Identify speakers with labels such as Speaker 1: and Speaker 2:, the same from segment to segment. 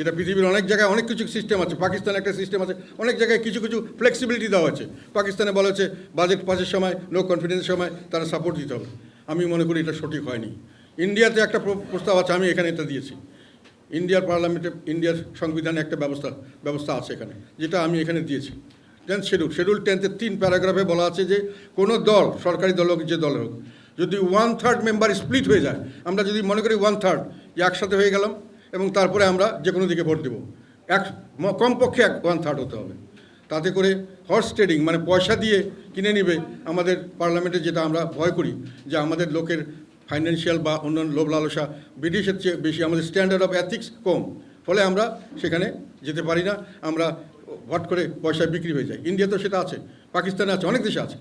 Speaker 1: যেটা পৃথিবীর অনেক জায়গায় অনেক কিছু সিস্টেম আছে, পাকিস্তানে একটা সিস্টেম আছে, অনেক জায়গায় কিছু কিছু ফ্লেক্সিবিলিটি দেওয়া আছে। পাকিস্তানে বলা হচ্ছে বাজেট পাসের সময়, নো কনফিডেন্সের সময় তারা সাপোর্ট দিতে হবে। আমি মনে করি এটা সঠিক হয়নি। ইন্ডিয়াতে একটা প্রস্তাব আছে, আমি এখানে এটা দিয়েছি। ইন্ডিয়ার পার্লামেন্টে, ইন্ডিয়ার সংবিধানে একটা ব্যবস্থা আছে এখানে, যেটা আমি এখানে দিয়েছি। 10th শিডিউল 10-এ 3 প্যারাগ্রাফে বলা আছে যে কোনো দল, সরকারি দল হোক যে দলের হোক, যদি 1/3 মেম্বার স্প্লিট হয়ে যায়, আমরা যদি মনে করি 1/3 যে একসাথে হয়ে গেলাম এবং তারপরে আমরা যে কোনো দিকে ভোট দেবো, কমপক্ষে 1/3 হতে হবে। তাতে করে হর্স ট্রেডিং, মানে পয়সা দিয়ে কিনে নিবে আমাদের পার্লামেন্টে, যেটা আমরা ভয় করি যে আমাদের লোকের ফাইন্যান্সিয়াল বা অন্যান্য লোভ লালসা ব্রিটিশের চেয়ে বেশি, আমাদের স্ট্যান্ডার্ড অফ এথিক্স কম, ফলে আমরা সেখানে যেতে পারি না, আমরা ভট করে পয়সায় বিক্রি হয়ে যায়। ইন্ডিয়া তো সেটা আছে, পাকিস্তানে আছে, অনেক দেশে আছে।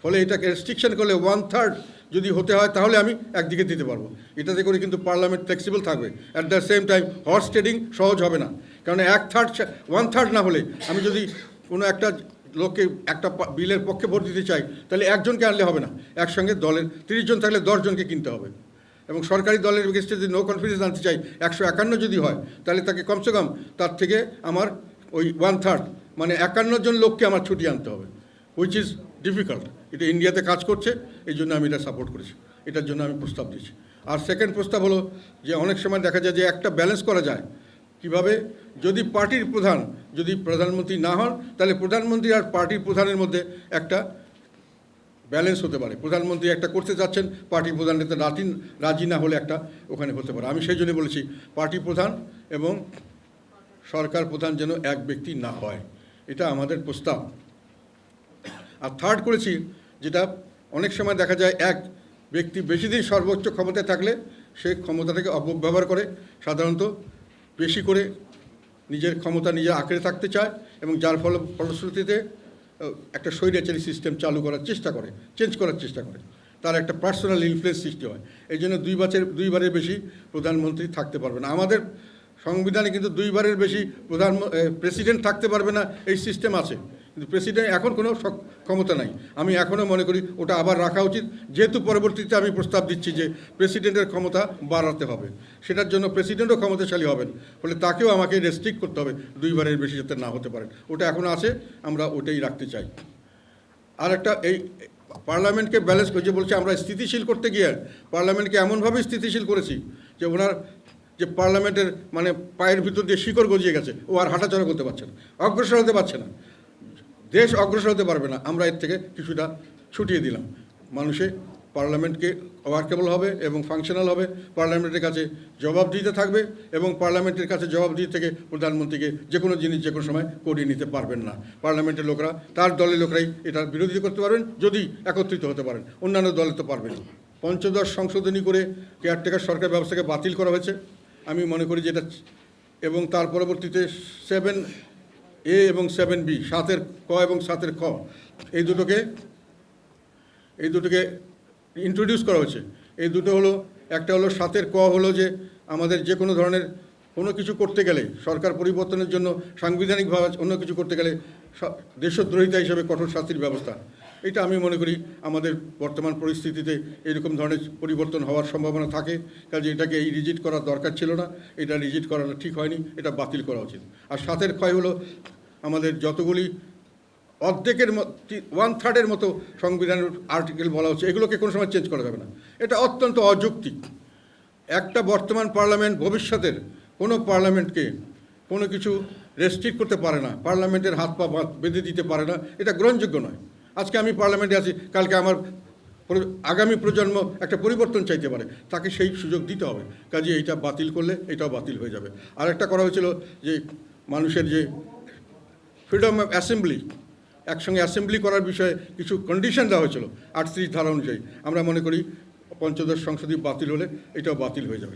Speaker 1: ফলে এটাকে রেস্ট্রিকশন করলে 1/3 যদি হতে হয় তাহলে আমি একদিকে দিতে পারবো। এটাতে করে কিন্তু পার্লামেন্ট ফ্লেক্সিবল থাকবে। At the same time horse trading সহজ হবে না, কারণ 1/3 না হলে আমি যদি কোনো একটা লোককে একটা বিলের পক্ষে ভোট দিতে চাই, তাহলে একজনকে আনলে হবে না, একসঙ্গে দলের 30 জন থাকলে 10 জনকে কিনতে হবে। এবং সরকারি দলের এগেনস্টে যদি নো কনফিডেন্স আনতে চাই 151 যদি হয়, তাহলে তাকে কমসে কম তার থেকে আমার ওই 1/3 মানে 51 জন লোককে আমার ছুটিয়ে আনতে হবে, হুইচ ইজ ডিফিকাল্ট। এটা ইন্ডিয়াতে কাজ করছে, এই জন্য আমি এটা সাপোর্ট করেছি, এটার জন্য আমি প্রস্তাব দিয়েছি। আর সেকেন্ড প্রস্তাব হলো যে অনেক সময় দেখা যায় যে একটা ব্যালেন্স করা যায় কিভাবে, যদি পার্টির প্রধান যদি প্রধানমন্ত্রী না হন, তাহলে প্রধানমন্ত্রী আর পার্টির প্রধানের মধ্যে একটা ব্যালেন্স হতে পারে। প্রধানমন্ত্রী একটা করতে চাচ্ছেন, পার্টি প্রধান রাজি না হলে একটা ওখানে হতে পারে। আমি সেই জন্য বলেছি পার্টি প্রধান এবং সরকার প্রধান যেন এক ব্যক্তি না হয়, এটা আমাদের প্রস্তাব। আর থার্ড করেছি, যেটা অনেক সময় দেখা যায় এক ব্যক্তি বেশি দিন সর্বোচ্চ ক্ষমতায় থাকলে সে ক্ষমতাটাকে অপব্যবহার করে, সাধারণত বেশি করে নিজের ক্ষমতা নিজে আঁকড়ে থাকতে চায় এবং যার ফলশ্রুতিতে একটা স্বৈরাচারী সিস্টেম চালু করার চেষ্টা করে, চেঞ্জ করার চেষ্টা করে, তার একটা পার্সোনাল ইনফ্লুয়েন্স সৃষ্টি হয়। এই জন্য দুইবারের বেশি প্রধানমন্ত্রী থাকতে পারবে না। আমাদের সংবিধানে কিন্তু 2বারের বেশি প্রেসিডেন্ট থাকতে পারবে না এই সিস্টেম আছে, কিন্তু প্রেসিডেন্ট এখন কোনো ক্ষমতা নাই। আমি এখনও মনে করি ওটা আবার রাখা উচিত, যেহেতু পরবর্তীতে আমি প্রস্তাব দিচ্ছি যে প্রেসিডেন্টের ক্ষমতা বাড়াতে হবে, সেটার জন্য প্রেসিডেন্টও ক্ষমতাশালী হবেন, ফলে তাকেও আমাকে রেস্ট্রিক্ট করতে হবে 2বারের বেশি যাতে না হতে পারেন। ওটা এখনও আছে, আমরা ওটাই রাখতে চাই। আর একটা এই পার্লামেন্টকে ব্যালেন্স করে যে বলছে আমরা স্থিতিশীল করতে গিয়ে পার্লামেন্টকে এমনভাবে স্থিতিশীল করেছি যে ওনার যে পার্লামেন্টের মানে পায়ের ভিতর দিয়ে শিকড় গজিয়ে গেছে, ও আর হাঁটাচলা করতে পারছে না, অগ্রসর হতে পারছে না, দেশ অগ্রসর হতে পারবে না। আমরা এর থেকে কিছুটা ছুটিয়ে দিলাম, মানুষে পার্লামেন্টকে ওয়ার্কেবল হবে এবং ফাংশনাল হবে, পার্লামেন্টের কাছে জবাবদিহিতে থাকবে এবং পার্লামেন্টের কাছে জবাবদিহি থেকে প্রধানমন্ত্রীকে যে কোনো জিনিস যে কোনো সময় করিয়ে নিতে পারবেন না। পার্লামেন্টের লোকরা, তার দলের লোকরাই এটার বিরোধিতা করতে পারবেন যদি একত্রিত হতে পারেন, অন্যান্য দলে তো পারবেন। পঞ্চদশ সংশোধনী করে কেয়ারটেকার সরকার ব্যবস্থাকে বাতিল করা হয়েছে। আমি মনে করি যেটা, এবং তার পরবর্তীতে 7A এবং 7B, 7-এর ক এবং 7-এর খ, এই দুটোকে ইন্ট্রোডিউস করা হয়েছে। এই দুটো হলো, একটা হলো 7-এর ক হলো যে আমাদের যে কোনো ধরনের কোনো কিছু করতে গেলে, সরকার পরিবর্তনের জন্য সাংবিধানিকভাবে অন্য কিছু করতে গেলে দেশদ্রোহিতা হিসেবে কঠোর শাস্তির ব্যবস্থা। এটা আমি মনে করি আমাদের বর্তমান পরিস্থিতিতে এরকম ধরনের পরিবর্তন হওয়ার সম্ভাবনা থাকে, কাজে এটাকে এই রিজিট করার দরকার ছিল না, এটা রিজিট করাটা ঠিক হয়নি, এটা বাতিল করা উচিত। আর 7-এর ক্ষয় হলো আমাদের যতগুলি অর্ধেকের 1/3 মতো সংবিধানের আর্টিকেল বলা হচ্ছে, এগুলোকে কোনো সময় চেঞ্জ করা যাবে না। এটা অত্যন্ত অযৌক্তিক। একটা বর্তমান পার্লামেন্ট ভবিষ্যতের কোনো পার্লামেন্টকে কোনো কিছু রেস্ট্রিক্ট করতে পারে না, পার্লামেন্টের হাত পা বেঁধে দিতে পারে না, এটা গ্রহণযোগ্য নয়। আজকে আমি পার্লামেন্টে আছি, কালকে আমার আগামী প্রজন্ম একটা পরিবর্তন চাইতে পারে, তাকে সেই সুযোগ দিতে হবে। কাজে এইটা বাতিল করলে এটাও বাতিল হয়ে যাবে। আর একটা করা হয়েছিল যে মানুষের যে ফ্রিডম অফ অ্যাসেম্বলি, একসঙ্গে অ্যাসেম্বলি করার বিষয়ে কিছু কন্ডিশন দেওয়া হয়েছিল 38 ধারা অনুযায়ী। আমরা মনে করি পঞ্চদশ সংশোধনী বাতিল হলে এটাও বাতিল হয়ে যাবে।